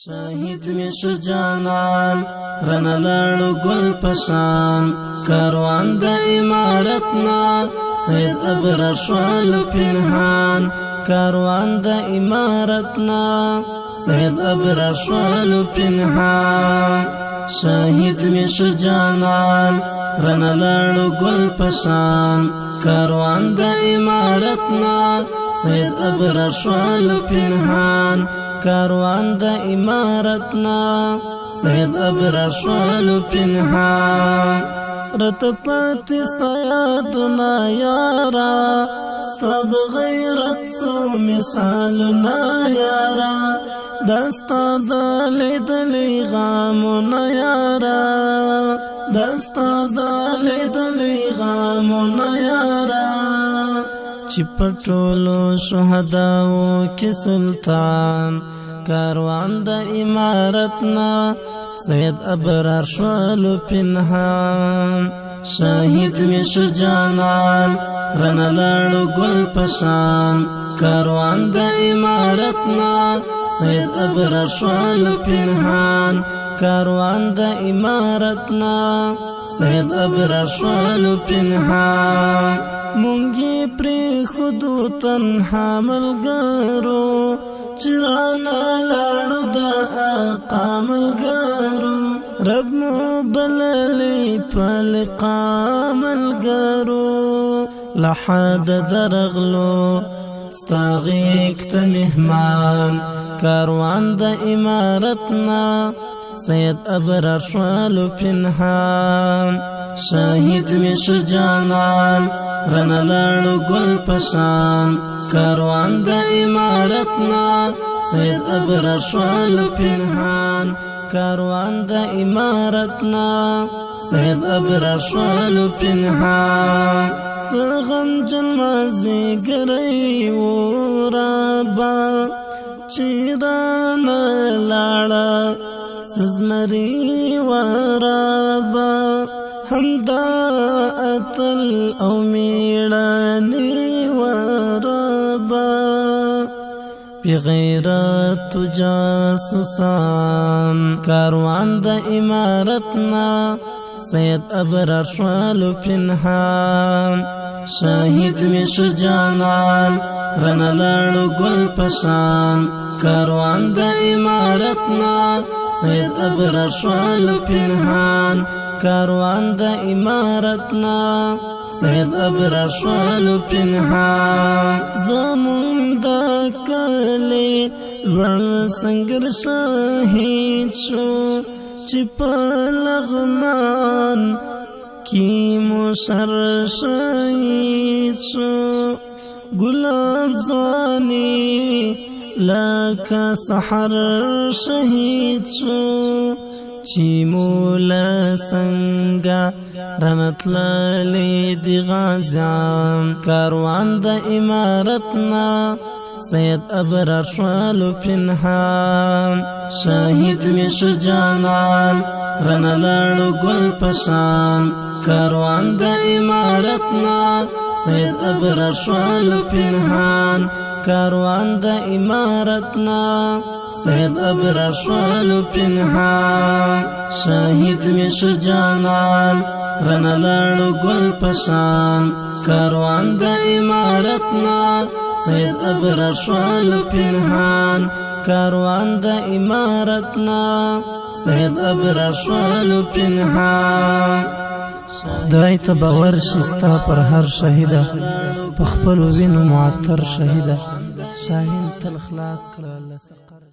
شاهد می شو جانان رنلاړو ګل پشان کاروان د امارتنا سید ابرشوال پنهان کاروان د امارتنا سید ابرشوال پنهان شاهد می شو جانان رنلاړو ګل پشان کاروان د امارتنا سید ابرشوال پنهان کاروان د امارتنا سید ابرشوال پنهان رت پاتی سیادنا یارا ستاد غیرت سو مثالنا یارا دستاد لیدلی غامنا یارا دستاد لیدلی غامنا یارا چپټولو شهداو کې سلطان کاروان د امارتنا سید ابرشوال پنهان شاهد می شو جانان رنلاړو ګل پشان کاروان د امارتنا سید ابرشوال پنهان کاروان د امارتنا سید ابرشوال پنهان مونږی پری خودو تنها ملګرو چرانا لاړو د آقا ملګرو رب مو بللی پلقا ملګرو لحد درغلو ستاغیک ته مهمان کاروان د امارتنا سید ابرشوال پنهان شاهد می شو جانان رنلاړو ګل پشان کاروان د امارتنا سید ابرشوال پنهان کاروان د امارتنا سید ابرشوال پنهان سغم جنمازی گری ورابا چیران لاړه سزمری ورابا همدا اتل او میړانی ورابا بغیرت جاسوسان کاروان د امارتنا سید ابرشوال پنهان شاهد می شو جانان رنلاړو ګل پشان کاروان د امارتنا سید ابرشوال پنهان کاروان د امارتنا سید ابرشوال پنهان زمون د کلی ور سنگر شهید شو چې په لغمان کی مشر شهید شو گلاب زوانی لکه سحر شهید شو چی مولا سنگا رنتلالی دی غازیان کاروان د امارتنا سید ابرشوال پنهان شاهد می شو جانان رنلاړو ګل پشان کاروان د امارتنا سید ابرشوال پنهان کاروان د امارتنا سید ابرشوال پنهان شاهد می شو جانان رنلاړو ګل پشان کاروان د امارتنا سید ابرشوال پنهان کاروان د امارتنا سید ابرشوال پنهان خدای ته باور شستا پر هر شهیده په خپل وینو معطر شهیده شاهین تل خلاص کړه